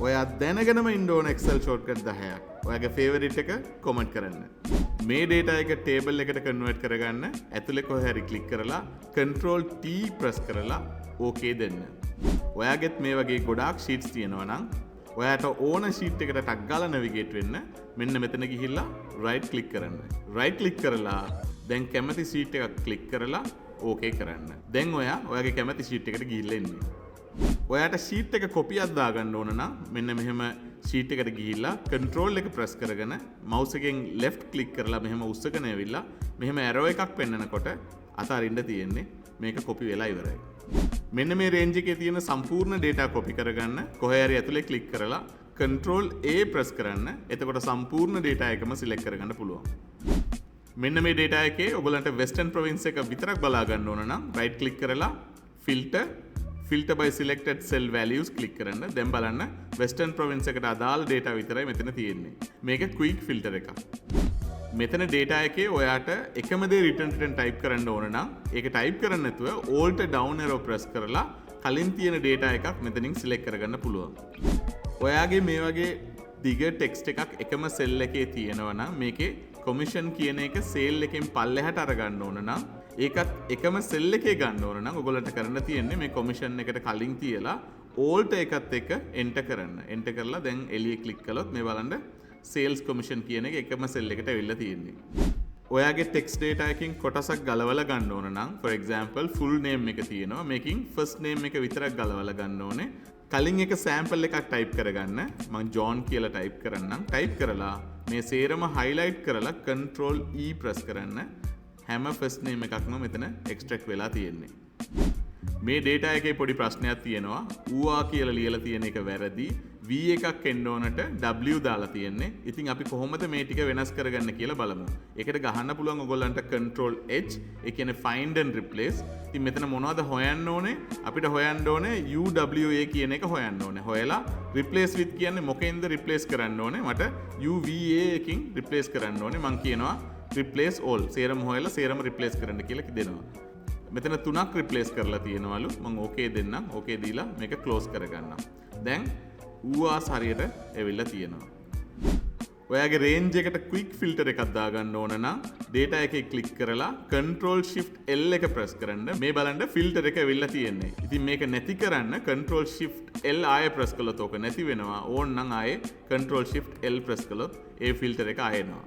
ඔයා දැනගෙනම ඉන්න ඕන Excel shortcut 10ක්. ඔයාගේ favorite එක comment කරන්න. මේ data එක table එකට convert කරගන්න ඇතුලේ කොහේ හරි click කරලා control T press කරලා okay දෙන්න. ඔයාගෙත් මේ වගේ ගොඩාක් sheets තියෙනවා නම් ඔයාට ඕන sheet එකට ටක් ගාලා navigate වෙන්න මෙන්න මෙතන ගිහිල්ලා right click කරන්න. right click කරලා දැන් කැමති sheet එකක් click කරලා okay කරන්න. දැන් ඔයාගේ කැමති sheet එකට ගිහිල්ලා එන්න. ඔයාට sheet එක copy එකක් දාගන්න ඕන නම් මෙන්න මෙහෙම sheet එකට ගිහිල්ලා control එක press කරගෙන mouse එකෙන් left click කරලා මෙහෙම උස්සගෙන ඇවිල්ලා මෙහෙම arrow එකක් පෙන්නනකොට අතරින්න තියෙන්නේ මේක copy වෙලා ඉවරයි. මෙන්න මේ range එකේ තියෙන සම්පූර්ණ data copy කරගන්න කොහේ හරි ඇතුලේ click කරලා control A press කරන්න. එතකොට සම්පූර්ණ data එකම select කරගන්න පුළුවන්. මෙන්න මේ data එකේ ඔයගලන්ට western province එක විතරක් බලා ගන්න ඕන නම් right click කරලා filter by selected cell values click කරන්න. දැන් බලන්න western province එකට අදාළ data විතරයි මෙතන තියෙන්නේ. මේක quick filter එකක්. මෙතන data එකේ ඔයාට එකම දේ return type කරන්න ඕන නම් ඒක type කරන්න නැතුව alt down arrow press කරලා කලින් තියෙන data එකක් මෙතනින් select කරගන්න පුළුවන්. ඔයාගේ මේ වගේ දිග text එකක් එකම cell එකේ තියෙනවා නම් මේකේ commission කියන එක sale එකෙන් පල්ලෙහාට අරගන්න ඕන නම් ඒකත් එකම cell එකේ ගන්න ඕන නම් ඔයගොල්ලන්ට කරන්න තියෙන්නේ මේ commission එකට කලින් තියලා alt එකත් එක්ක enter කරන්න. enter කරලා දැන් එළියේ click කළොත් මේ බලන්න sales commission කියන එක එකම cell එකට ඇවිල්ලා තියෙන්නේ. ඔයාගේ text data එකකින් කොටසක් ගලවලා ගන්න ඕන නම් for example full name එක තියෙනවා. මේකෙන් first name එක විතරක් ගලවලා ගන්න ඕනේ. කලින් එක sample එකක් type කරගන්න. මම John කියලා type කරන්නම්. type කරලා මේ සේරම highlight කරලා control E press කරන්න. හැම first name එකක්ම මෙතන extract වෙලා තියෙන්නේ. මේ data එකේ පොඩි ප්‍රශ්නයක් තියෙනවා. ඌවා කියලා ලියලා තියෙන එක වැරදි. V එකක් එන්න ඕනට W දාලා තියෙන්නේ. ඉතින් අපි කොහොමද මේ ටික වෙනස් කරගන්න කියලා බලමු. ඒකට ගහන්න පුළුවන් ඔයගොල්ලන්ට control H. ඒ කියන්නේ find and replace. ඉතින් මෙතන මොනවද හොයන්න ඕනේ? අපිට හොයන්න ඕනේ UWA කියන එක හොයන්න ඕනේ. හොයලා replace with කියන්නේ මොකෙන්ද replace කරන්න ඕනේ? මට UVA එකකින් replace කරන්න ඕනේ. මං කියනවා replace all. සේරම හොයලා සේරම replace කරන්න කියලා දෙනවා. මෙතන 3ක් replace කරලා තියෙනවලු. මම okay දෙන්නම්. okay දීලා මේක close කරගන්නම්. දැන් ඌවාස් හරියට ඇවිල්ලා තියෙනවා. ඔයාගේ range එකට quick filter එකක් දාගන්න ඕන නම් data එකේ click කරලා control shift L එක press කරන්න. මේ බලන්න filter එක ඇවිල්ලා තියෙන්නේ. ඉතින් මේක නැති කරන්න control shift L ආයෙ press කළොත් ඕක නැති වෙනවා. ඕන නම් ආයෙ control shift L press කළොත් ඒ filter එක ආයෙ එනවා.